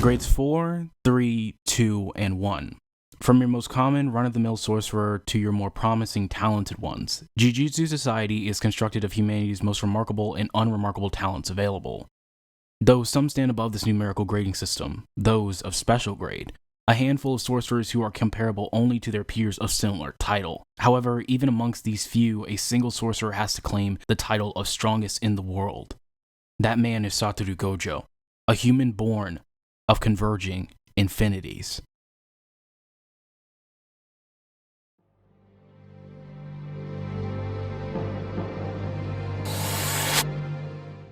Grades 4, 3, 2, and 1. From your most common, run-of-the-mill sorcerer to your more promising, talented ones, Jujutsu Society is constructed of humanity's most remarkable and unremarkable talents available. Though some stand above this numerical grading system, those of special grade, a handful of sorcerers who are comparable only to their peers of similar title. However, even amongst these few, a single sorcerer has to claim the title of strongest in the world. That man is Satoru Gojo, a human born of Converging Infinities.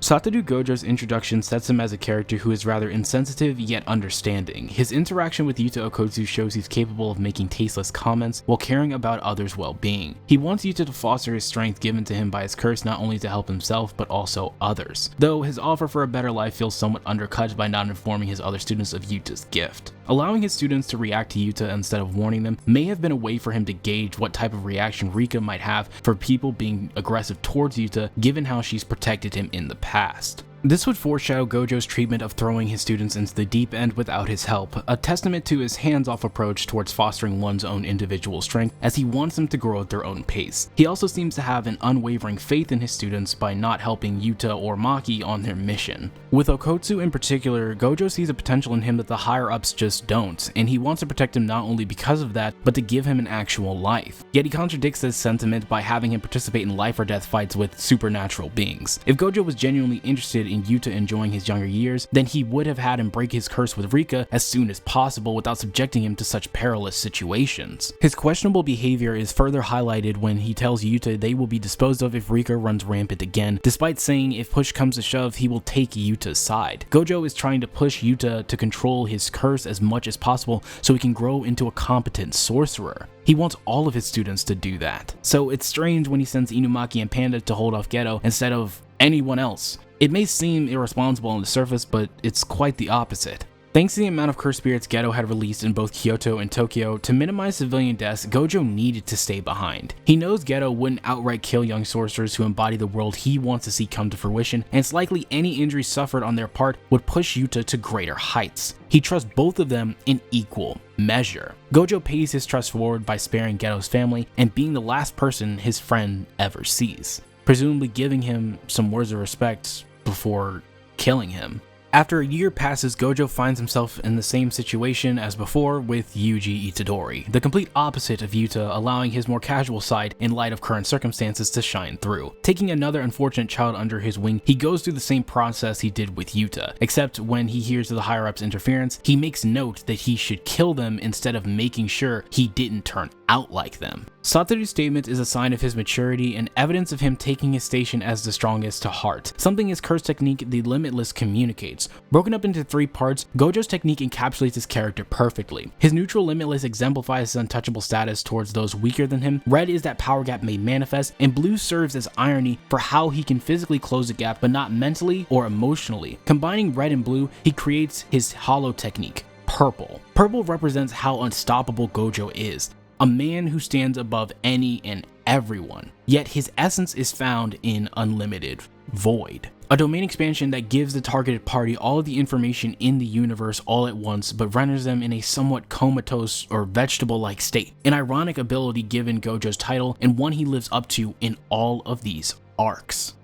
Satoru Gojo's introduction sets him as a character who is rather insensitive yet understanding. His interaction with Yuta Okkotsu shows he's capable of making tasteless comments while caring about others' well-being. He wants Yuta to foster his strength given to him by his curse not only to help himself but also others, though his offer for a better life feels somewhat undercut by not informing his other students of Yuta's gift. Allowing his students to react to Yuta instead of warning them may have been a way for him to gauge what type of reaction Rika might have for people being aggressive towards Yuta given how she's protected him in the past. This would foreshadow Gojo's treatment of throwing his students into the deep end without his help, a testament to his hands-off approach towards fostering one's own individual strength as he wants them to grow at their own pace. He also seems to have an unwavering faith in his students by not helping Yuta or Maki on their mission. With Okkotsu in particular, Gojo sees a potential in him that the higher-ups just don't, and he wants to protect him not only because of that, but to give him an actual life. Yet he contradicts this sentiment by having him participate in life or death fights with supernatural beings. If Gojo was genuinely interested in Yuta enjoying his younger years, then he would have had him break his curse with Rika as soon as possible without subjecting him to such perilous situations. His questionable behavior is further highlighted when he tells Yuta they will be disposed of if Rika runs rampant again, despite saying if push comes to shove, he will take Yuta's side. Gojo is trying to push Yuta to control his curse as much as possible so he can grow into a competent sorcerer. He wants all of his students to do that. So it's strange when he sends Inumaki and Panda to hold off Geto instead of anyone else. It may seem irresponsible on the surface, but it's quite the opposite. Thanks to the amount of cursed spirits Geto had released in both Kyoto and Tokyo, to minimize civilian deaths, Gojo needed to stay behind. He knows Geto wouldn't outright kill young sorcerers who embody the world he wants to see come to fruition, and it's likely any injury suffered on their part would push Yuta to greater heights. He trusts both of them in equal measure. Gojo pays his trust forward by sparing Geto's family and being the last person his friend ever sees, presumably giving him some words of respect before killing him. After a year passes, Gojo finds himself in the same situation as before with Yuji Itadori, the complete opposite of Yuta, allowing his more casual side in light of current circumstances to shine through. Taking another unfortunate child under his wing, he goes through the same process he did with Yuta, except when he hears of the higher-ups' interference, he makes note that he should kill them instead of making sure he didn't turn out like them. Satoru's statement is a sign of his maturity and evidence of him taking his station as the strongest to heart, something his curse technique, the Limitless, communicates. Broken up into 3 parts, Gojo's technique encapsulates his character perfectly. His neutral Limitless exemplifies his untouchable status towards those weaker than him, red is that power gap made manifest, and blue serves as irony for how he can physically close the gap but not mentally or emotionally. Combining red and blue, he creates his hollow technique, purple. Purple represents how unstoppable Gojo is, a man who stands above any and everyone, yet his essence is found in unlimited void. A domain expansion that gives the targeted party all of the information in the universe all at once, but renders them in a somewhat comatose or vegetable-like state. An ironic ability given Gojo's title, and one he lives up to in all of these arcs.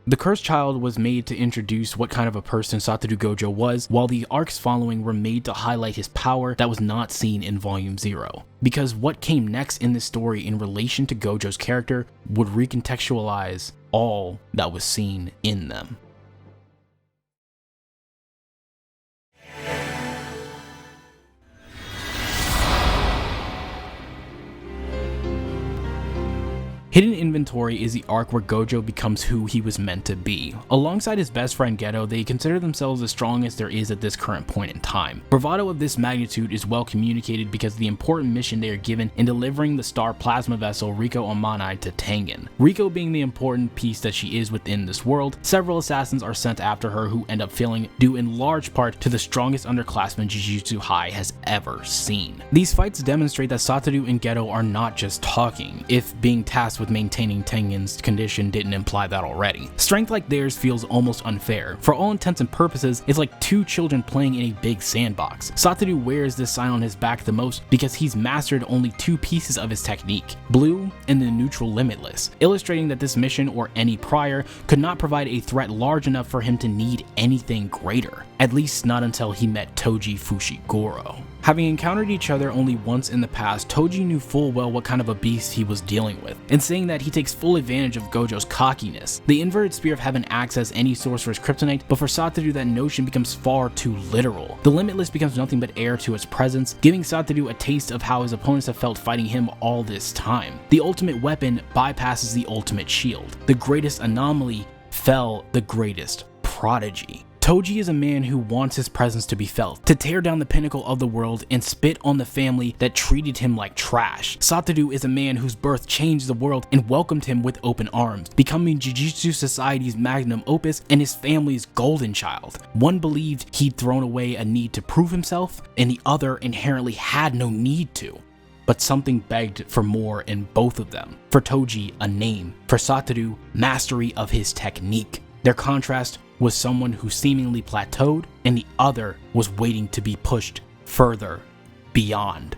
The Cursed Child was made to introduce what kind of a person Satoru Gojo was, while the arcs following were made to highlight his power that was not seen in Volume 0. Because what came next in this story in relation to Gojo's character would recontextualize all that was seen in them. Hidden Inventory is the arc where Gojo becomes who he was meant to be. Alongside his best friend Geto, they consider themselves the strongest there is at this current point in time. Bravado of this magnitude is well communicated because of the important mission they are given in delivering the star plasma vessel Riko Omanai to Tengen. Riko being the important piece that she is within this world, several assassins are sent after her who end up failing due in large part to the strongest underclassmen Jujutsu High has ever seen. These fights demonstrate that Satoru and Geto are not just talking, if being tasked tasked with maintaining Tengen's condition didn't imply that already. Strength like theirs feels almost unfair. For all intents and purposes, it's like two children playing in a big sandbox. Satoru wears this sign on his back the most because he's mastered only two pieces of his technique, blue and the neutral limitless, illustrating that this mission or any prior could not provide a threat large enough for him to need anything greater, at least not until he met Toji Fushiguro. Having encountered each other only once in the past, Toji knew full well what kind of a beast he was dealing with, and saying that he takes full advantage of Gojo's cockiness. The inverted spear of heaven acts as any sorcerer's kryptonite, but for Satoru that notion becomes far too literal. The limitless becomes nothing but air to its presence, giving Satoru a taste of how his opponents have felt fighting him all this time. The ultimate weapon bypasses the ultimate shield. The greatest anomaly fell the greatest prodigy. Toji is a man who wants his presence to be felt, to tear down the pinnacle of the world and spit on the family that treated him like trash. Satoru is a man whose birth changed the world and welcomed him with open arms, becoming Jujutsu Society's magnum opus and his family's golden child. One believed he'd thrown away a need to prove himself, and the other inherently had no need to. But something begged for more in both of them. For Toji, a name. For Satoru, mastery of his technique. Their contrast was someone who seemingly plateaued, and the other was waiting to be pushed further, beyond.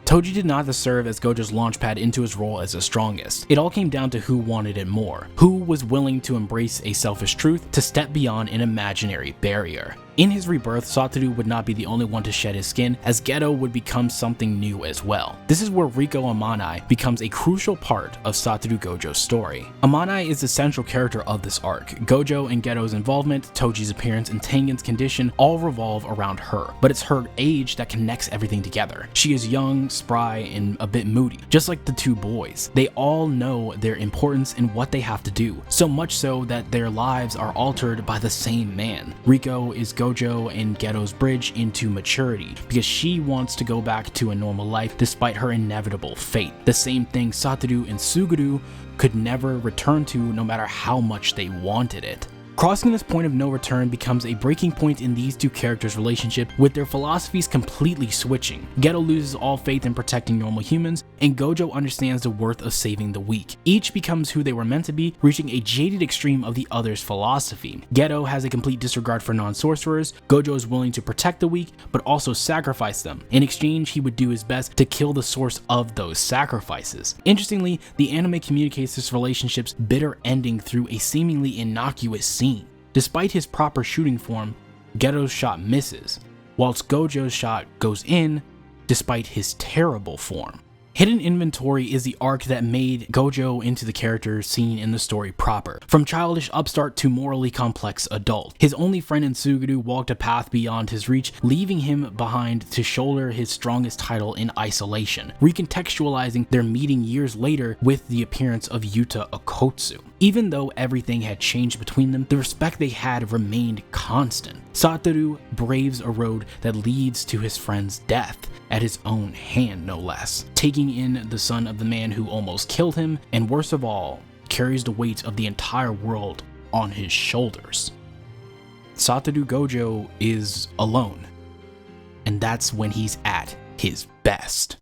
Toji did not serve as Gojo's launchpad into his role as the strongest. It all came down to who wanted it more, who was willing to embrace a selfish truth, to step beyond an imaginary barrier. In his rebirth, Satoru would not be the only one to shed his skin, as Geto would become something new as well. This is where Riko Amanai becomes a crucial part of Satoru Gojo's story. Amanai is the central character of this arc. Gojo and Geto's involvement, Toji's appearance, and Tengen's condition all revolve around her, but it's her age that connects everything together. She is young, spry, and a bit moody, just like the two boys. They all know their importance and what they have to do, so much so that their lives are altered by the same man. Riko is Gojo and Geto's bridge into maturity, because she wants to go back to a normal life despite her inevitable fate. The same thing Satoru and Suguru could never return to no matter how much they wanted it. Crossing this point of no return becomes a breaking point in these two characters' relationship, with their philosophies completely switching. Geto loses all faith in protecting normal humans, and Gojo understands the worth of saving the weak. Each becomes who they were meant to be, reaching a jaded extreme of the other's philosophy. Geto has a complete disregard for non-sorcerers. Gojo is willing to protect the weak, but also sacrifice them. In exchange, he would do his best to kill the source of those sacrifices. Interestingly, the anime communicates this relationship's bitter ending through a seemingly innocuous scene. Despite his proper shooting form, Geto's shot misses, whilst Gojo's shot goes in despite his terrible form. Hidden Inventory is the arc that made Gojo into the character seen in the story proper. From childish upstart to morally complex adult, his only friend in Suguru walked a path beyond his reach, leaving him behind to shoulder his strongest title in isolation, recontextualizing their meeting years later with the appearance of Yuta Okotsu. Even though everything had changed between them, the respect they had remained constant. Satoru braves a road that leads to his friend's death, at his own hand no less, taking in the son of the man who almost killed him, and worst of all, carries the weight of the entire world on his shoulders. Satoru Gojo is alone, and that's when he's at his best.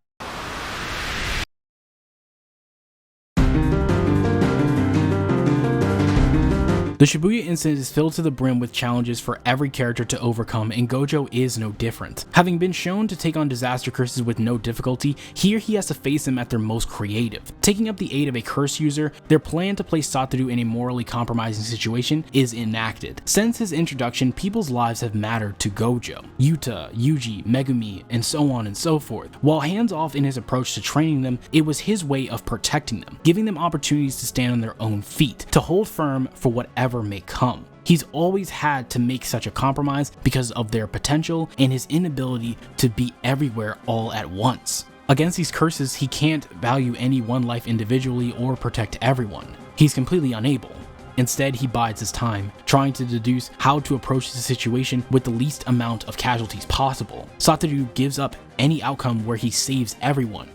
The Shibuya incident is filled to the brim with challenges for every character to overcome, and Gojo is no different. Having been shown to take on disaster curses with no difficulty, here he has to face them at their most creative. Taking up the aid of a curse user, their plan to place Satoru in a morally compromising situation is enacted. Since his introduction, people's lives have mattered to Gojo. Yuta, Yuji, Megumi, and so on and so forth. While hands-off in his approach to training them, it was his way of protecting them, giving them opportunities to stand on their own feet, to hold firm for whatever may come. He's always had to make such a compromise because of their potential and his inability to be everywhere all at once. Against these curses, he can't value any one life individually or protect everyone. He's completely unable. Instead, he bides his time, trying to deduce how to approach the situation with the least amount of casualties possible. Satoru gives up any outcome where he saves everyone,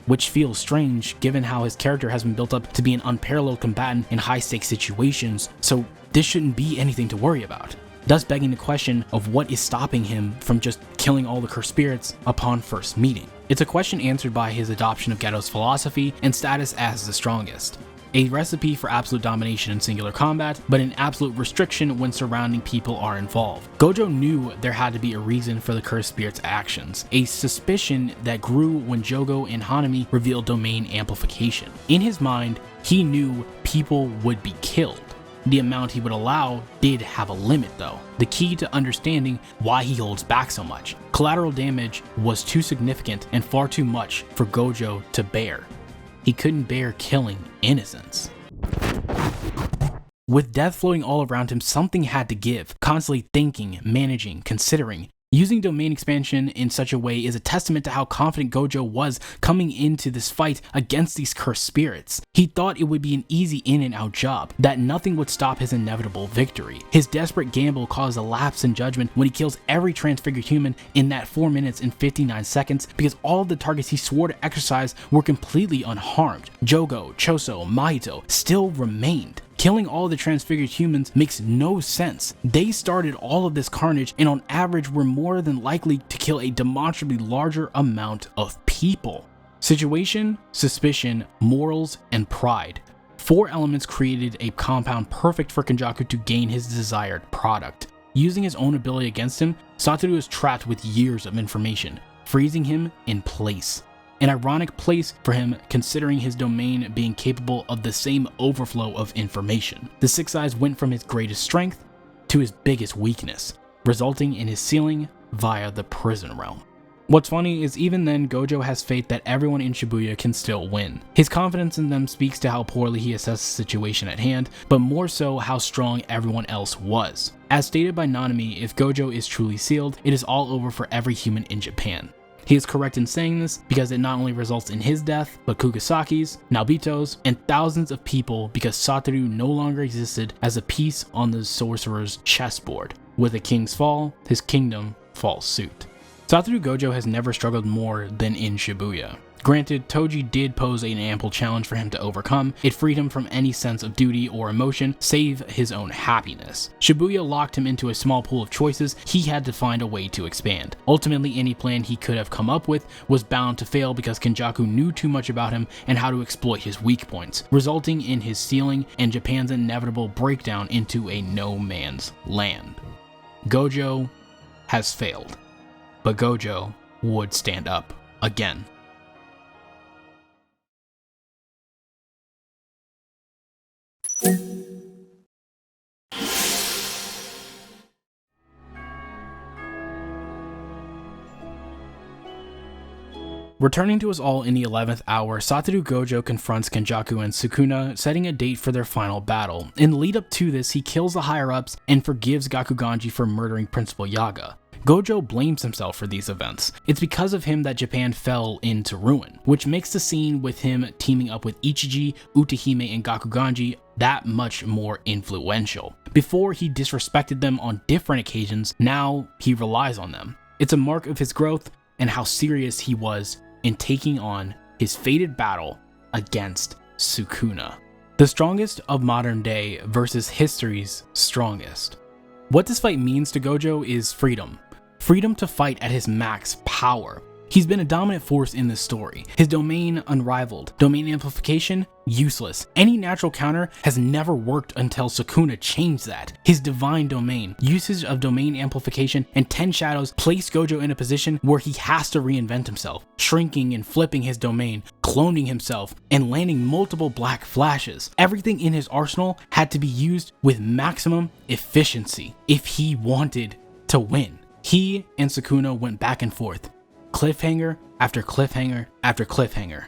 which feels strange given how his character has been built up to be an unparalleled combatant in high-stakes situations, so this shouldn't be anything to worry about, thus begging the question of what is stopping him from just killing all the cursed spirits upon first meeting. It's a question answered by his adoption of Geto's philosophy and status as the strongest. a recipe for absolute domination in singular combat, but an absolute restriction when surrounding people are involved. Gojo knew there had to be a reason for the cursed spirit's actions, a suspicion that grew when Jogo and Hanami revealed domain amplification. In his mind, he knew people would be killed. The amount he would allow did have a limit though, the key to understanding why he holds back so much. Collateral damage was too significant and far too much for Gojo to bear. He couldn't bear killing innocents. With death floating all around him, something had to give. Constantly thinking, managing, considering. Using domain expansion in such a way is a testament to how confident Gojo was coming into this fight against these cursed spirits. He thought it would be an easy in and out job, that nothing would stop his inevitable victory. His desperate gamble caused a lapse in judgment when he kills every transfigured human in that 4 minutes and 59 seconds because all of the targets he swore to exercise were completely unharmed. Jogo, Choso, Mahito still remained. Killing all the transfigured humans makes no sense. They started all of this carnage and on average were more than likely to kill a demonstrably larger amount of people. Situation, suspicion, morals, and pride. 4 elements created a compound perfect for Kenjaku to gain his desired product. Using his own ability against him, Satoru is trapped with years of information, freezing him in place. An ironic place for him considering his domain being capable of the same overflow of information. The Six Eyes went from his greatest strength to his biggest weakness, resulting in his ceiling via the prison realm. What's funny is even then Gojo has faith that everyone in Shibuya can still win. His confidence in them speaks to how poorly he assessed the situation at hand, but more so how strong everyone else was. As stated by Nanami, if Gojo is truly sealed, it is all over for every human in Japan. He is correct in saying this because it not only results in his death, but Kugasaki's, Naobito's, and thousands of people because Satoru no longer existed as a piece on the sorcerer's chessboard. With a king's fall, his kingdom falls suit. Satoru Gojo has never struggled more than in Shibuya. Granted, Toji did pose an ample challenge for him to overcome. It freed him from any sense of duty or emotion, save his own happiness. Shibuya locked him into a small pool of choices. He had to find a way to expand. Ultimately, any plan he could have come up with was bound to fail because Kenjaku knew too much about him and how to exploit his weak points, resulting in his ceiling and Japan's inevitable breakdown into a no man's land. Gojo has failed, but Gojo would stand up again. Returning to us all in the 11th hour, Satoru Gojo confronts Kenjaku and Sukuna, setting a date for their final battle. In the lead up to this, he kills the higher-ups and forgives Gakuganji for murdering Principal Yaga. Gojo blames himself for these events. It's because of him that Japan fell into ruin, which makes the scene with him teaming up with Ichiji, Utahime, and Gakuganji that much more influential. Before, he disrespected them on different occasions, now he relies on them. It's a mark of his growth and how serious he was in taking on his fated battle against Sukuna. The strongest of modern day versus history's strongest. What this fight means to Gojo is freedom. Freedom to fight at his max power. He's been a dominant force in this story. His domain unrivaled. Domain amplification, useless. Any natural counter has never worked until Sukuna changed that. His divine domain, usage of domain amplification, and 10 shadows place Gojo in a position where he has to reinvent himself, shrinking and flipping his domain, cloning himself, and landing multiple black flashes. Everything in his arsenal had to be used with maximum efficiency if he wanted to win. He and Sukuna went back and forth. Cliffhanger after cliffhanger after cliffhanger.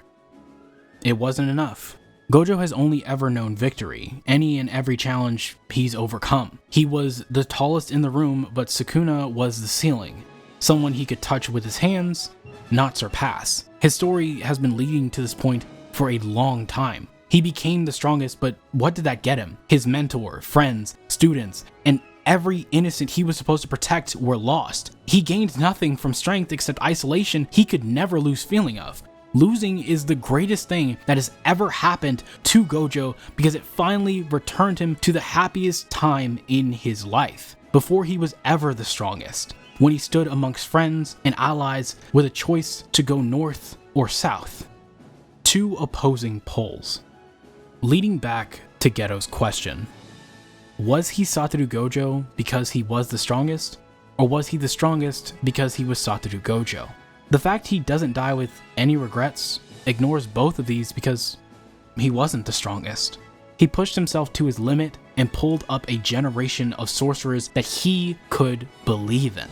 It wasn't enough. Gojo has only ever known victory. Any and every challenge he's overcome. He was the tallest in the room, but Sukuna was the ceiling. Someone he could touch with his hands, not surpass. His story has been leading to this point for a long time. He became the strongest, but what did that get him? His mentor, friends, students, and every innocent he was supposed to protect were lost. He gained nothing from strength except isolation he could never lose feeling of. Losing is the greatest thing that has ever happened to Gojo because it finally returned him to the happiest time in his life, before he was ever the strongest, when he stood amongst friends and allies with a choice to go north or south. Two opposing poles. Leading back to Geto's question, was he Satoru Gojo because he was the strongest, or was he the strongest because he was Satoru Gojo? The fact he doesn't die with any regrets ignores both of these because he wasn't the strongest. He pushed himself to his limit and pulled up a generation of sorcerers that he could believe in.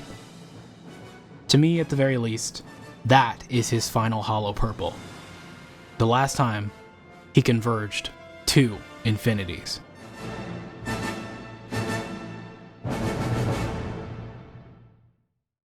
To me, at the very least, that is his final Hollow Purple. The last time he converged 2 Infinities.